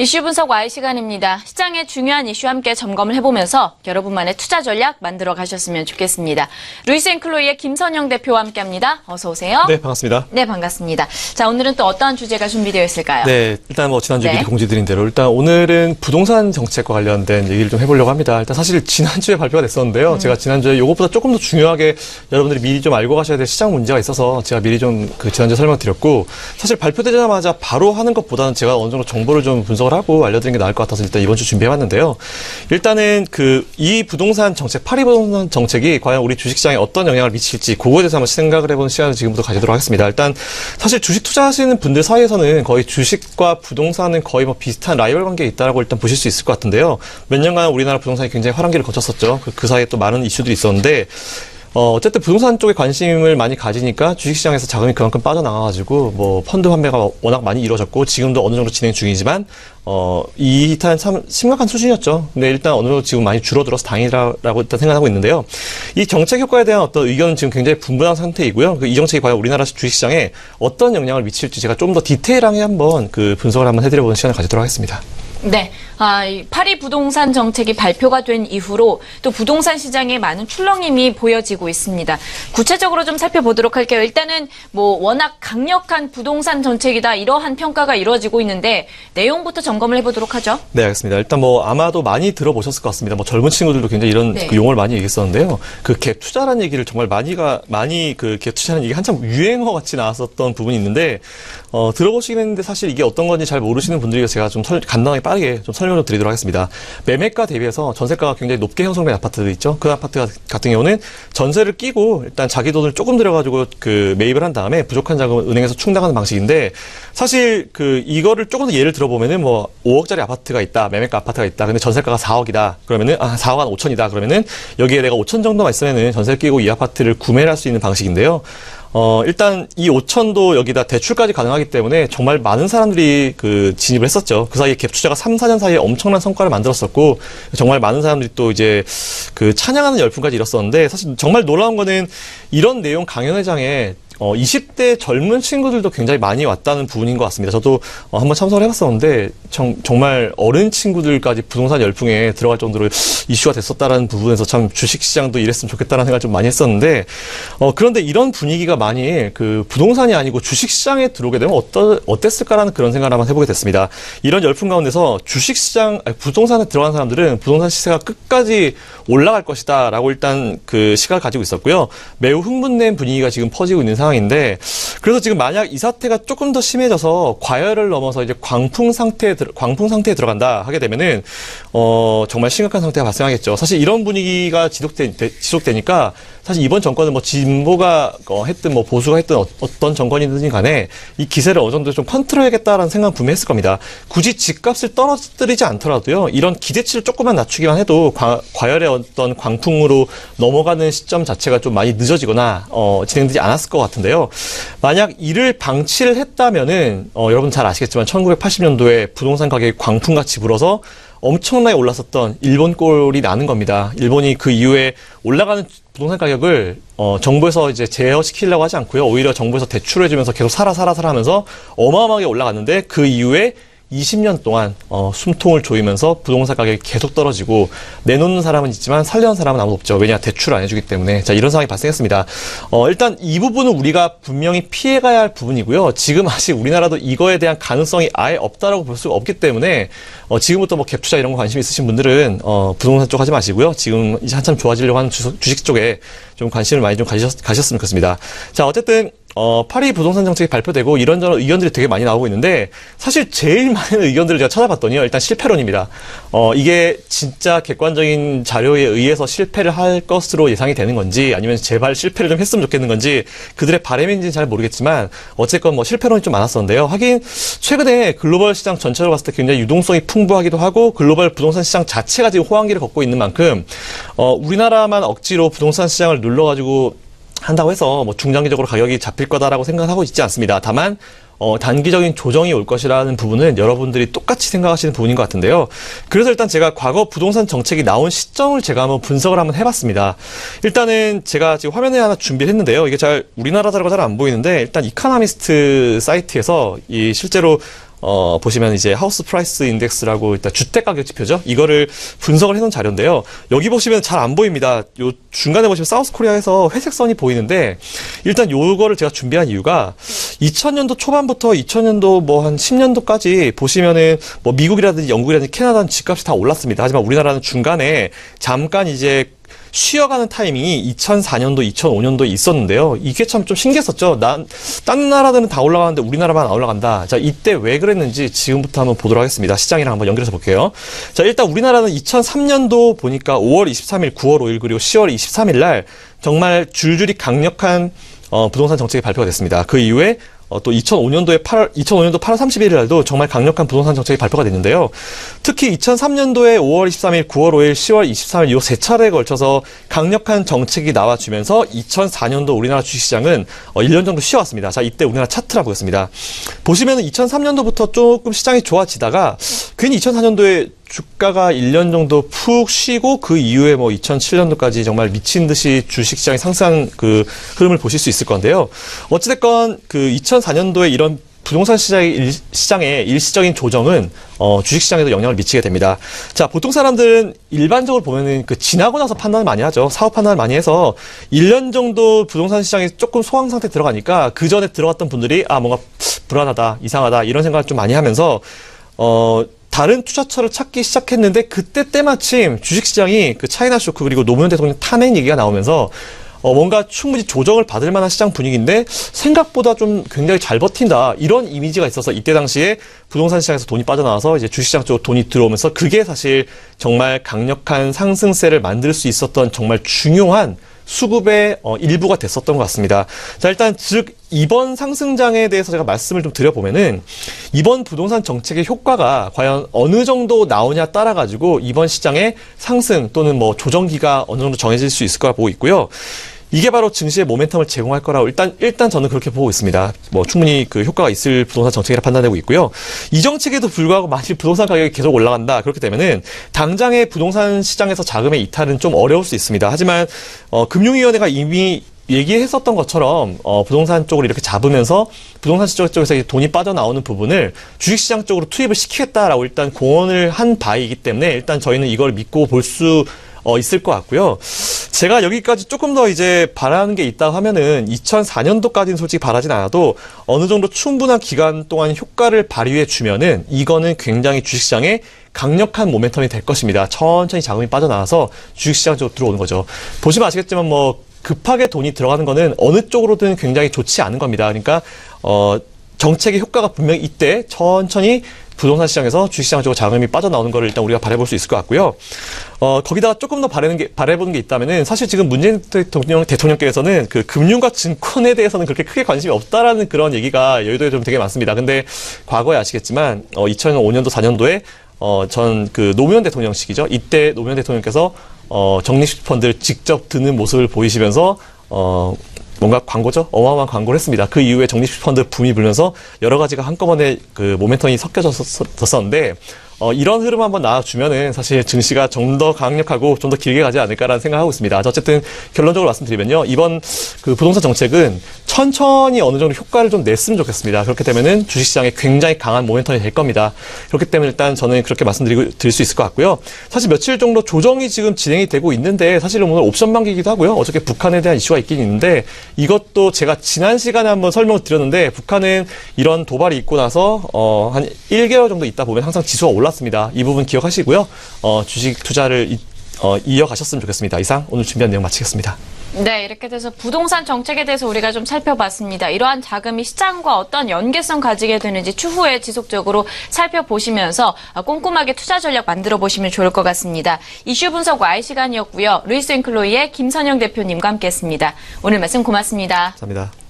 이슈 분석 Y 시간입니다. 시장의 중요한 이슈 함께 점검을 해보면서 여러분만의 투자 전략 만들어 가셨으면 좋겠습니다. 루이스앤클로이의 김선영 대표와 함께합니다. 어서 오세요. 네, 반갑습니다. 네, 반갑습니다. 자, 오늘은 또 어떠한 주제가 준비되어 있을까요? 네, 일단 지난주에 미리 공지드린 대로 일단 오늘은 부동산 정책과 관련된 얘기를 좀 해보려고 합니다. 일단 사실 지난주에 발표가 됐었는데요. 제가 지난주에 이것보다 조금 더 중요하게 여러분들이 미리 좀 알고 가셔야 될 시장 문제가 있어서 제가 미리 좀 지난주에 설명드렸고, 사실 발표되자마자 바로 하는 것보다는 제가 어느 정도 정보를 좀 분석을 하고 알려드리는 게 나을 것 같아서 일단 이번 주 준비해봤는데요. 일단은 이 부동산 정책, 파리 부동산 정책이 과연 우리 주식시장에 어떤 영향을 미칠지 그거에 대해서 한번 생각을 해보는 시간을 지금부터 가지도록 하겠습니다. 일단 사실 주식 투자하시는 분들 사이에서는 거의 주식과 부동산은 거의 비슷한 라이벌 관계에 있다라고 일단 보실 수 있을 것 같은데요. 몇 년간 우리나라 부동산이 굉장히 화랑기를 거쳤었죠. 그 사이에 또 많은 이슈들이 있었는데, 어쨌든 부동산 쪽에 관심을 많이 가지니까 주식시장에서 자금이 그만큼 빠져나가가지고 펀드 환매가 워낙 많이 이루어졌고 지금도 어느 정도 진행 중이지만 이 이탈은 참 심각한 수준이었죠. 근데 일단 어느 정도 지금 많이 줄어들어서 다행이라고 일단 생각하고 있는데요. 이 정책 효과에 대한 어떤 의견은 지금 굉장히 분분한 상태이고요. 이 정책이 과연 우리나라 주식시장에 어떤 영향을 미칠지 제가 좀 더 디테일하게 한번 분석을 한번 해드려보는 시간을 가지도록 하겠습니다. 네. 이 파리 부동산 정책이 발표가 된 이후로 또 부동산 시장에 많은 출렁임이 보여지고 있습니다. 구체적으로 좀 살펴보도록 할게요. 일단은 워낙 강력한 부동산 정책이다 이러한 평가가 이루어지고 있는데 내용부터 점검을 해보도록 하죠. 네, 알겠습니다. 일단 아마도 많이 들어보셨을 것 같습니다. 젊은 친구들도 굉장히 이런 네. 용어를 많이 얘기했었는데요. 갭 투자라는 얘기를 정말 많이 갭 투자라는 얘기 한참 유행어 같이 나왔었던 부분이 있는데 들어보시긴 했는데 사실 이게 어떤 건지 잘 모르시는 분들이 제가 좀 간단하게 빠르게 좀 설명을 드리도록 하겠습니다. 매매가 대비해서 전세가가 굉장히 높게 형성된 아파트들 있죠. 그 아파트 같은 경우는 전세를 끼고 일단 자기 돈을 조금 들여가지고 매입을 한 다음에 부족한 자금을 은행에서 충당하는 방식인데, 사실 이거를 조금 더 예를 들어보면은 5억짜리 아파트가 있다, 매매가 아파트가 있다. 근데 전세가가 4억이다. 그러면은 4억 한 5천이다. 그러면은 여기에 내가 5천 정도만 있으면은 전세를 끼고 이 아파트를 구매를 할 수 있는 방식인데요. 일단 이 5천도 여기다 대출까지 가능하기 때문에 정말 많은 사람들이 진입을 했었죠. 그 사이에 갭 투자가 3, 4년 사이에 엄청난 성과를 만들었었고, 정말 많은 사람들이 또 이제 찬양하는 열풍까지 일었었는데, 사실 정말 놀라운 거는 이런 내용 강연회장에 20대 젊은 친구들도 굉장히 많이 왔다는 부분인 것 같습니다. 저도 한번 참석을 해봤었는데 정말 어린 친구들까지 부동산 열풍에 들어갈 정도로 이슈가 됐었다라는 부분에서 참 주식시장도 이랬으면 좋겠다라는 생각을 좀 많이 했었는데, 그런데 이런 분위기가 만일 부동산이 아니고 주식시장에 들어오게 되면 어땠을까라는 그런 생각을 한번 해보게 됐습니다. 이런 열풍 가운데서 부동산에 들어간 사람들은 부동산 시세가 끝까지 올라갈 것이다 라고 일단 시각을 가지고 있었고요. 매우 흥분된 분위기가 지금 퍼지고 있는 상황인데, 그래서 지금 만약 이 사태가 조금 더 심해져서 과열을 넘어서 이제 광풍 상태에 들어간다 하게 되면은 정말 심각한 상태가 발생하겠죠. 사실 이런 분위기가 지속되니까 사실 이번 정권은 진보가 했든 보수가 했든 어떤 정권이든 간에 이 기세를 어느 정도 좀 컨트롤해야겠다라는 생각은 분명히 했을 겁니다. 굳이 집값을 떨어뜨리지 않더라도요, 이런 기대치를 조금만 낮추기만 해도 과열의 어떤 광풍으로 넘어가는 시점 자체가 좀 많이 늦어지거나 진행되지 않았을 것 같은데요. 만약 이를 방치를 했다면은 여러분 잘 아시겠지만 1980년도에 부동산 가격이 광풍같이 불어서 엄청나게 올랐었던 일본 꼴이 나는 겁니다. 일본이 그 이후에 올라가는 부동산 가격을 정부에서 이제 제어시키려고 하지 않고요, 오히려 정부에서 대출해주면서 계속 사라 하면서 어마어마하게 올라갔는데, 그 이후에 20년 동안 숨통을 조이면서 부동산 가격이 계속 떨어지고 내놓는 사람은 있지만 살려는 사람은 아무도 없죠. 왜냐, 대출을 안 해주기 때문에. 자, 이런 상황이 발생했습니다. 일단 이 부분은 우리가 분명히 피해가야 할 부분이고요. 지금 아직 우리나라도 이거에 대한 가능성이 아예 없다라고 볼 수가 없기 때문에 지금부터 갭 투자 이런 거 관심 있으신 분들은 부동산 쪽 하지 마시고요. 지금 이제 한참 좋아지려고 하는 주식 쪽에 좀 관심을 많이 좀 가셨으면 좋겠습니다. 자, 어쨌든 파리 부동산 정책이 발표되고 이런저런 의견들이 되게 많이 나오고 있는데, 사실 제일 많은 의견들을 제가 찾아봤더니요, 일단 실패론입니다. 이게 진짜 객관적인 자료에 의해서 실패를 할 것으로 예상이 되는 건지, 아니면 제발 실패를 좀 했으면 좋겠는 건지 그들의 바람인지는 잘 모르겠지만 어쨌건 실패론이 좀 많았었는데요. 하긴 최근에 글로벌 시장 전체로 봤을 때 굉장히 유동성이 풍부하기도 하고 글로벌 부동산 시장 자체가 지금 호황기를 걷고 있는 만큼 우리나라만 억지로 부동산 시장을 눌러가지고 한다고 해서 중장기적으로 가격이 잡힐 거다라고 생각하고 있지 않습니다. 다만 단기적인 조정이 올 것이라는 부분은 여러분들이 똑같이 생각하시는 부분인 것 같은데요. 그래서 일단 제가 과거 부동산 정책이 나온 시점을 제가 한번 분석을 한번 해봤습니다. 일단은 제가 지금 화면에 하나 준비를 했는데요. 이게 우리나라 자료가 잘 안 보이는데, 일단 이카노미스트 사이트에서 실제로 보시면 이제 하우스 프라이스 인덱스라고 일단 주택 가격 지표죠. 이거를 분석을 해놓은 자료인데요. 여기 보시면 잘 안 보입니다. 요 중간에 보시면 사우스 코리아에서 회색 선이 보이는데 일단 요거를 제가 준비한 이유가 2000년도 초반부터 2000년도 뭐 한 10년도까지 보시면은 뭐 미국이라든지 영국이라든지 캐나다는 집값이 다 올랐습니다. 하지만 우리나라는 중간에 잠깐 이제 쉬어가는 타이밍이 2004년도, 2005년도에 있었는데요. 이게 참 좀 신기했었죠. 다른 나라들은 다 올라가는데 우리나라만 안 올라간다. 자, 이때 왜 그랬는지 지금부터 한번 보도록 하겠습니다. 시장이랑 한번 연결해서 볼게요. 자, 일단 우리나라는 2003년도 보니까 5월 23일, 9월 5일, 그리고 10월 23일 날 정말 줄줄이 강력한 부동산 정책이 발표가 됐습니다. 그 이후에 또 2005년도 8월 31일 날도 정말 강력한 부동산 정책이 발표가 됐는데요. 특히 2003년도에 5월 23일, 9월 5일, 10월 23일 이 세 차례에 걸쳐서 강력한 정책이 나와주면서 2004년도 우리나라 주식시장은 1년 정도 쉬어왔습니다. 자, 이때 우리나라 차트라 보겠습니다. 보시면은 2003년도부터 조금 시장이 좋아지다가 괜히 2004년도에 주가가 1년 정도 푹 쉬고 그 이후에 뭐 2007년도까지 정말 미친 듯이 주식시장이 상승한 그 흐름을 보실 수 있을 건데요. 어찌됐건 그 2004년도에 이런 부동산 시장의 일시적인 조정은 주식시장에도 영향을 미치게 됩니다. 자, 보통 사람들은 일반적으로 보면은 그 지나고 나서 판단을 많이 하죠. 사후 판단을 많이 해서 1년 정도 부동산 시장이 조금 소황 상태 들어가니까 그 전에 들어갔던 분들이 뭔가 불안하다, 이상하다 이런 생각을 좀 많이 하면서 다른 투자처를 찾기 시작했는데 그때 때마침 주식시장이 그 차이나 쇼크 그리고 노무현 대통령 탄핵 얘기가 나오면서 뭔가 충분히 조정을 받을 만한 시장 분위기인데 생각보다 좀 굉장히 잘 버틴다 이런 이미지가 있어서 이때 당시에 부동산 시장에서 돈이 빠져나와서 이제 주식시장 쪽으로 돈이 들어오면서 그게 사실 정말 강력한 상승세를 만들 수 있었던 정말 중요한 수급의 일부가 됐었던 것 같습니다. 자, 일단 즉 이번 상승장에 대해서 제가 말씀을 좀 드려보면은 이번 부동산 정책의 효과가 과연 어느 정도 나오냐 따라 가지고 이번 시장의 상승 또는 뭐 조정기가 어느 정도 정해질 수 있을 거라 보고 있고요. 이게 바로 증시의 모멘텀을 제공할 거라고 일단 저는 그렇게 보고 있습니다. 뭐 충분히 그 효과가 있을 부동산 정책이라 판단되고 있고요. 이 정책에도 불구하고 만일 부동산 가격이 계속 올라간다 그렇게 되면은 당장의 부동산 시장에서 자금의 이탈은 좀 어려울 수 있습니다. 하지만 금융위원회가 이미 얘기했었던 것처럼 부동산 쪽을 이렇게 잡으면서 부동산 시장 쪽에서 돈이 빠져나오는 부분을 주식시장 쪽으로 투입을 시키겠다라고 일단 공언을 한 바이기 때문에 일단 저희는 이걸 믿고 볼 수 있을 것 같고요. 제가 여기까지 조금 더 이제 바라는 게 있다 하면은 2004년도까지는 솔직히 바라진 않아도 어느 정도 충분한 기간 동안 효과를 발휘해 주면은 이거는 굉장히 주식시장에 강력한 모멘텀이 될 것입니다. 천천히 자금이 빠져나와서 주식시장 쪽으로 들어오는 거죠. 보시면 아시겠지만 뭐 급하게 돈이 들어가는 거는 어느 쪽으로든 굉장히 좋지 않은 겁니다. 그러니까 정책의 효과가 분명히 이때 천천히 부동산 시장에서 주식시장 쪽으로 자금이 빠져나오는 거를 일단 우리가 바라볼 수 있을 것 같고요. 거기다가 조금 더 바라보는 게 있다면은 사실 지금 문재인 대통령께서는 그 금융과 증권에 대해서는 그렇게 크게 관심이 없다라는 그런 얘기가 여의도에 좀 되게 많습니다. 근데 과거에 아시겠지만 2005년도 4년도에 전 그 노무현 대통령 시기죠. 이때 노무현 대통령께서 적립식 펀드를 직접 드는 모습을 보이시면서 뭔가 광고죠? 어마어마한 광고를 했습니다. 그 이후에 적립식 펀드 붐이 불면서 여러 가지가 한꺼번에 그 모멘텀이 섞여졌었는데 이런 흐름 한번 나와주면은 사실 증시가 좀 더 강력하고 좀 더 길게 가지 않을까라는 생각하고 있습니다. 어쨌든 결론적으로 말씀드리면요. 이번 그 부동산 정책은 천천히 어느 정도 효과를 좀 냈으면 좋겠습니다. 그렇게 되면은 주식시장에 굉장히 강한 모멘텀이 될 겁니다. 그렇기 때문에 일단 저는 그렇게 드릴 수 있을 것 같고요. 사실 며칠 정도 조정이 지금 진행이 되고 있는데 사실은 오늘 옵션 만기이기도 하고요. 어저께 북한에 대한 이슈가 있긴 있는데 이것도 제가 지난 시간에 한번 설명을 드렸는데 북한은 이런 도발이 있고 나서 한 1개월 정도 있다 보면 항상 지수가 올랐습니다. 이 부분 기억하시고요. 주식 투자를 이어가셨으면 좋겠습니다. 이상 오늘 준비한 내용 마치겠습니다. 네, 이렇게 돼서 부동산 정책에 대해서 우리가 좀 살펴봤습니다. 이러한 자금이 시장과 어떤 연계성 가지게 되는지 추후에 지속적으로 살펴보시면서 꼼꼼하게 투자 전략 만들어 보시면 좋을 것 같습니다. 이슈 분석 Y 시간이었고요. 루이스 앤클로이의 김선영 대표님과 함께했습니다. 오늘 말씀 고맙습니다. 감사합니다.